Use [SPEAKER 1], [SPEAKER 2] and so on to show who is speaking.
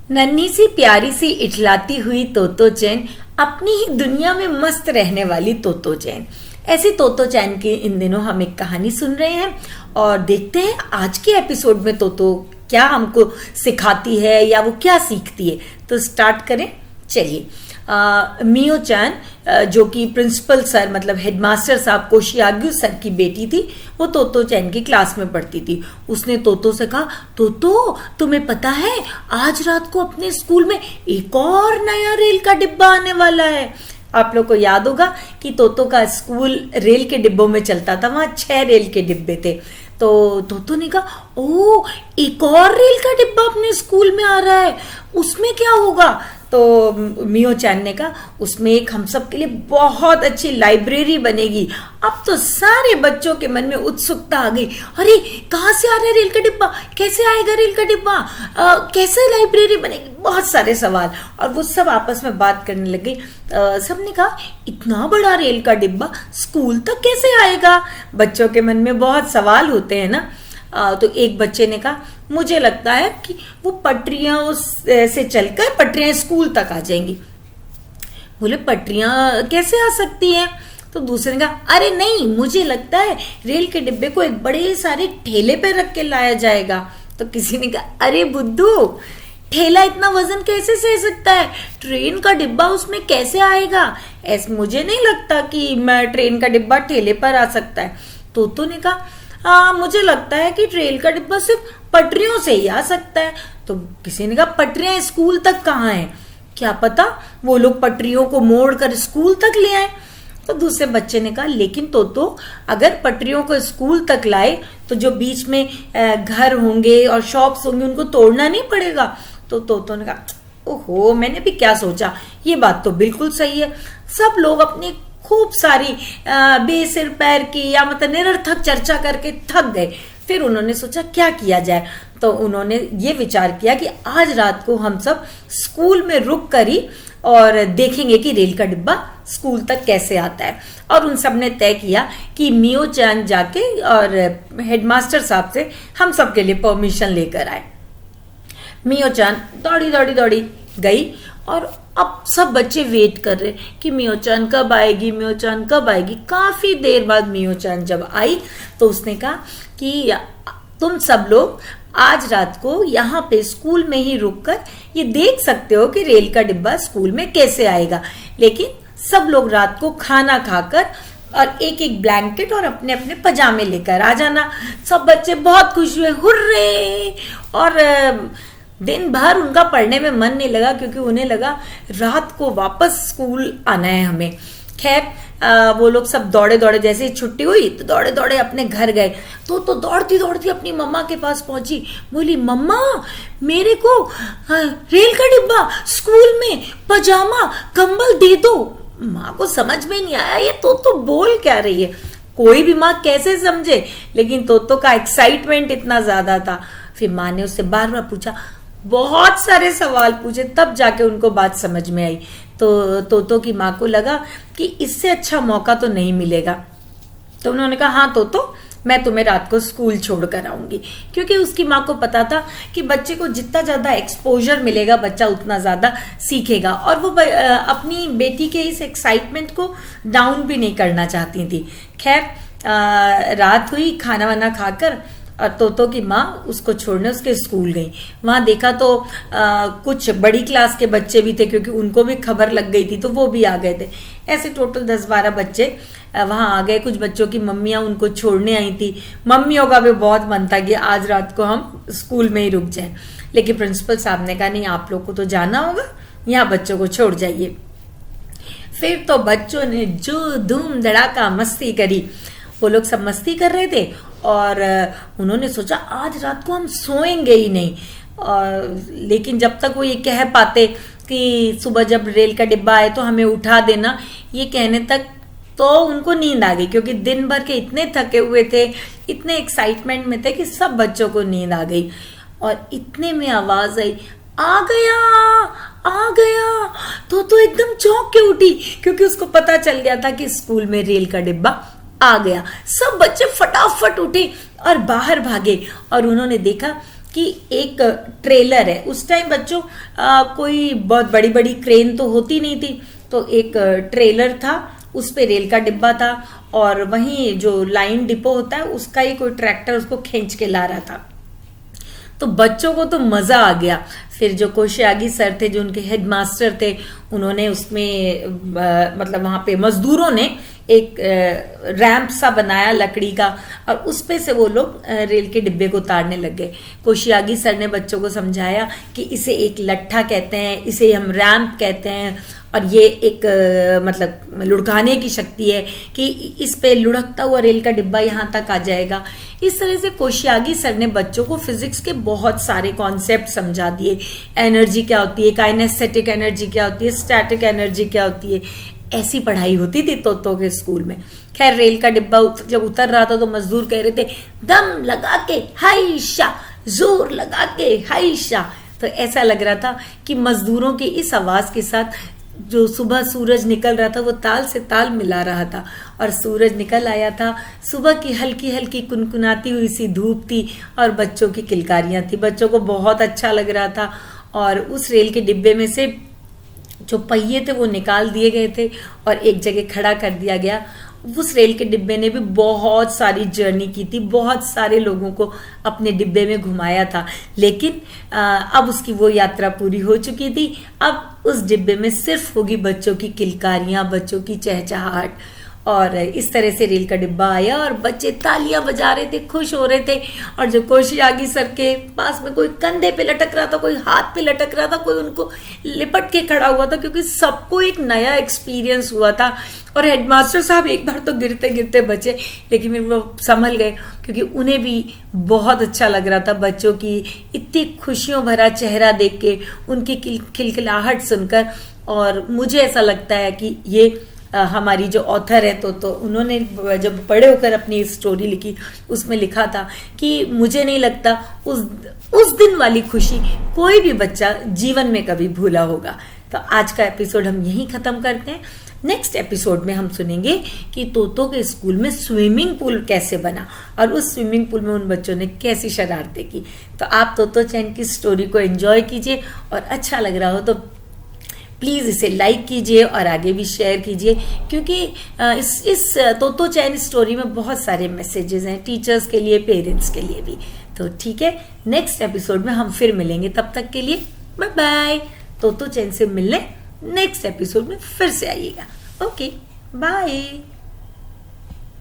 [SPEAKER 1] नन्ही सी प्यारी सी इठलाती हुई तोतो चैन, अपनी ही दुनिया में मस्त रहने वाली तोतो चैन। ऐसी तोतो चैन की इन दिनों हम एक कहानी सुन रहे हैं और देखते हैं आज के एपिसोड में तोतो क्या हमको सिखाती है या वो क्या सीखती है। तो स्टार्ट करें, चलिए। मियो चैन जो कि प्रिंसिपल सर मतलब हेडमास्टर साहब कोशियाग्यू सर की बेटी थी, वो तोतो चैन की क्लास में पढ़ती थी। उसने तोतो से कहा, तोतो तुम्हें पता है आज रात को अपने स्कूल में एक और नया रेल का डिब्बा आने वाला है। आप लोग को याद होगा कि तोतो का स्कूल रेल के डिब्बों में चलता था, वहां 6 रेल के डिब्बे थे। तो तोतो ने कहा, ओ एक और रेल का डिब्बा अपने स्कूल में आ रहा है, उसमें क्या होगा? तो मियो चैन ने कहा, उसमें एक हम सब के लिए बहुत अच्छी लाइब्रेरी बनेगी। अब तो सारे बच्चों के मन में उत्सुकता आ गई, अरे कहाँ से आ रहा है रेल का डिब्बा, कैसे आएगा रेल का डिब्बा, कैसे लाइब्रेरी बनेगी, बहुत सारे सवाल। और वो सब आपस में बात करने लगे। सबने कहा, इतना बड़ा रेल का डिब्बा स्कूल तक कैसे आएगा? बच्चों के मन में बहुत सवाल होते हैं ना। तो एक बच्चे ने कहा, मुझे लगता है कि वो पटरियां से चलकर पटरियां स्कूल तक आ जाएंगी। बोले, पटरियां कैसे आ सकती हैं? तो दूसरे ने कहा, अरे नहीं, मुझे लगता है रेल के डिब्बे को एक बड़े सारे ठेले पे रख के लाया जाएगा। तो किसी ने कहा, अरे बुद्धू, ठेला इतना वजन कैसे सह सकता है? ट्रेन का डिब्बा उसमें कैसे आएगा? ऐसे मुझे नहीं लगता कि ट्रेन का डिब्बा ठेले पर आ सकता है। तोतो ने कहा, मुझे लगता है कि रेल का डिब्बा सिर्फ पटरियों से ही आ सकता है। तो किसी ने कहा, पटरियां स्कूल तक कहाँ हैं? क्या पता वो लोग पटरियों को मोड़कर स्कूल तक ले आए। तो दूसरे बच्चे ने कहा, लेकिन तोतो, अगर पटरियों को स्कूल तक लाए तो जो बीच में घर होंगे और शॉप्स होंगे उनको तोड़ना नहीं पड़ेगा। तो तोतो ने कहा, ओहो, मैंने भी क्या सोचा, ये बात तो बिल्कुल सही है। सब लोग अपनी खूब सारी बेसिर पैर की या मतलब निरर्थक चर्चा करके थक गए। फिर उन्होंने सोचा क्या किया जाए। तो उन्होंने ये विचार किया कि आज रात को हम सब स्कूल में रुक कर ही और देखेंगे कि रेल का डिब्बा स्कूल तक कैसे आता है। और उन सब ने तय किया कि मियो चैन जाके और हेडमास्टर साहब से हम सब के लिए परमिशन लेकर आए। मियो चैन दौड़ी दौड़ी दौड़ी गई और अब सब बच्चे वेट कर रहे कि मियो चैन कब आएगी, मियो चैन कब आएगी। काफी देर बाद मियो चैन जब आई तो उसने कहा कि तुम सब लोग आज रात को यहाँ पे स्कूल में ही रुककर ये देख सकते हो कि रेल का डिब्बा स्कूल में कैसे आएगा, लेकिन सब लोग रात को खाना खाकर और एक एक ब्लैंकेट और अपने अपने पजामे लेकर आ जाना। सब बच्चे बहुत खुश हुए, हुर्रे। और दिन भर उनका पढ़ने में मन नहीं लगा क्योंकि उन्हें लगा रात को वापस स्कूल आना है हमें। खैर वो लोग सब दौड़े दौड़े, जैसे ही छुट्टी हुई तो दौड़े दौड़े अपने घर गए। तो दौड़ती दौड़ती अपनी मम्मा के पास पहुंची। बोली, मम्मा, मेरे को रेल का डिब्बा, स्कूल में पजामा, कंबल दे दो। माँ को समझ में नहीं आया ये तो बोल क्या रही है। कोई भी माँ कैसे समझे, लेकिन तोतो का एक्साइटमेंट इतना ज्यादा था। फिर माँ ने उससे बार बार पूछा, बहुत सारे सवाल पूछे, तब जाके उनको बात समझ में आई। तो तोतो की माँ को लगा कि इससे अच्छा मौका तो नहीं मिलेगा। तो उन्होंने कहा, हाँ तोतो, मैं तुम्हें रात को स्कूल छोड़ कर आऊंगी। क्योंकि उसकी माँ को पता था कि बच्चे को जितना ज्यादा एक्सपोजर मिलेगा बच्चा उतना ज्यादा सीखेगा, और वो अपनी बेटी के इस एक्साइटमेंट को डाउन भी नहीं करना चाहती थी। खैर रात हुई, खाना वाना खाकर और तोतो की माँ उसको छोड़ने उसके स्कूल गई। वहां देखा तो कुछ बड़ी क्लास के बच्चे भी थे क्योंकि उनको भी खबर लग गई थी, तो वो भी आ गए थे। ऐसे टोटल 10-12 बच्चे वहां आ गए। कुछ बच्चों की मम्मियां उनको छोड़ने आई थी। मम्मियों का भी बहुत मन था कि आज रात को हम स्कूल में ही रुक जाएं, लेकिन प्रिंसिपल साहब ने कहा, नहीं, आप लोग को तो जाना होगा, यहाँ बच्चों को छोड़ जाइए। फिर तो बच्चों ने जो धूम धड़ाका मस्ती करी। वो लोग सब मस्ती कर रहे थे और उन्होंने सोचा आज रात को हम सोएंगे ही नहीं। लेकिन जब तक वो ये कह पाते कि सुबह जब रेल का डिब्बा आए तो हमें उठा देना, ये कहने तक तो उनको नींद आ गई, क्योंकि दिन भर के इतने थके हुए थे, इतने एक्साइटमेंट में थे कि सब बच्चों को नींद आ गई। और इतने में आवाज आई, आ गया, आ गया। तो एकदम चौंक के उठी क्योंकि उसको पता चल गया था कि स्कूल में रेल का डिब्बा आ गया। सब बच्चे फटाफट उठे और बाहर भागे और उन्होंने देखा कि एक ट्रेलर है। उस टाइम बच्चों कोई बहुत बड़ी बड़ी क्रेन तो होती नहीं थी, तो एक ट्रेलर था, उस पे रेल का डिब्बा था और वहीं जो लाइन डिपो होता है उसका ही कोई ट्रैक्टर उसको खींच के ला रहा था। तो बच्चों को तो मजा आ गया। फिर जो कोशियागी सर थे, जो उनके हेडमास्टर थे, उन्होंने उसमें मतलब वहां पे मजदूरों ने एक रैंप सा बनाया लकड़ी का और उस पे से वो लोग रेल के डिब्बे को उतारने लग गए। कोशियागी सर ने बच्चों को समझाया कि इसे एक लट्ठा कहते हैं, इसे हम रैंप कहते हैं और ये एक मतलब लुढ़काने की शक्ति है कि इस पे लुढ़कता हुआ रेल का डिब्बा यहाँ तक आ जाएगा। इस तरह से कोशियागी सर ने बच्चों को फिजिक्स के बहुत सारे कॉन्सेप्ट समझा दिए। एनर्जी क्या होती है, काइनेस्थेटिक एनर्जी क्या होती है, स्टैटिक एनर्जी क्या होती है। ऐसी पढ़ाई होती थी तोतो के स्कूल में। खैर रेल का डिब्बा जब उतर रहा था तो मजदूर कह रहे थे दम लगा के हाइशा, जोर लगा के हाइशा। तो ऐसा लग रहा था कि मजदूरों की इस आवाज के साथ जो सुबह सूरज निकल रहा था वो ताल से ताल मिला रहा था। और सूरज निकल आया था, सुबह की हल्की हल्की कुनकुनाती हुई सी धूप थी और बच्चों की किलकारियां थी। बच्चों को बहुत अच्छा लग रहा था। और उस रेल के डिब्बे में से जो पहिए थे वो निकाल दिए गए थे और एक जगह खड़ा कर दिया गया। उस रेल के डिब्बे ने भी बहुत सारी जर्नी की थी, बहुत सारे लोगों को अपने डिब्बे में घुमाया था। लेकिन अब उसकी वो यात्रा पूरी हो चुकी थी। अब उस डिब्बे में सिर्फ होगी बच्चों की किलकारियां, बच्चों की चहचहाहट। और इस तरह से रेल का डिब्बा आया और बच्चे तालियां बजा रहे थे, खुश हो रहे थे। और जो कोशियागी सर के पास में कोई कंधे पे लटक रहा था, कोई हाथ पे लटक रहा था, कोई उनको लिपट के खड़ा हुआ था, क्योंकि सबको एक नया एक्सपीरियंस हुआ था। और हेडमास्टर साहब एक बार तो गिरते गिरते बचे, लेकिन फिर वो संभल गए, क्योंकि उन्हें भी बहुत अच्छा लग रहा था बच्चों की इतनी खुशियों भरा चेहरा देख के, उनकी खिलखिलाहट सुनकर। और मुझे ऐसा लगता है कि ये हमारी जो ऑथर है तो उन्होंने जब बड़े होकर अपनी स्टोरी लिखी उसमें लिखा था कि मुझे नहीं लगता उस दिन वाली खुशी कोई भी बच्चा जीवन में कभी भूला होगा। तो आज का एपिसोड हम यहीं खत्म करते हैं। नेक्स्ट एपिसोड में हम सुनेंगे कि तोतो के स्कूल में स्विमिंग पूल कैसे बना और उस स्विमिंग पूल में उन बच्चों ने कैसी शरारतें की। तो आप तोतो चैन की स्टोरी को एंजॉय कीजिए और अच्छा लग रहा हो तो प्लीज़ इसे लाइक कीजिए और आगे भी शेयर कीजिए, क्योंकि इस तोतो चैन स्टोरी में बहुत सारे मैसेजेस हैं टीचर्स के लिए, पेरेंट्स के लिए भी। तो ठीक है, नेक्स्ट एपिसोड में हम फिर मिलेंगे। तब तक के लिए बाय बाय। तोतो चैन से मिलने नेक्स्ट एपिसोड में फिर से आइएगा। Okay bye.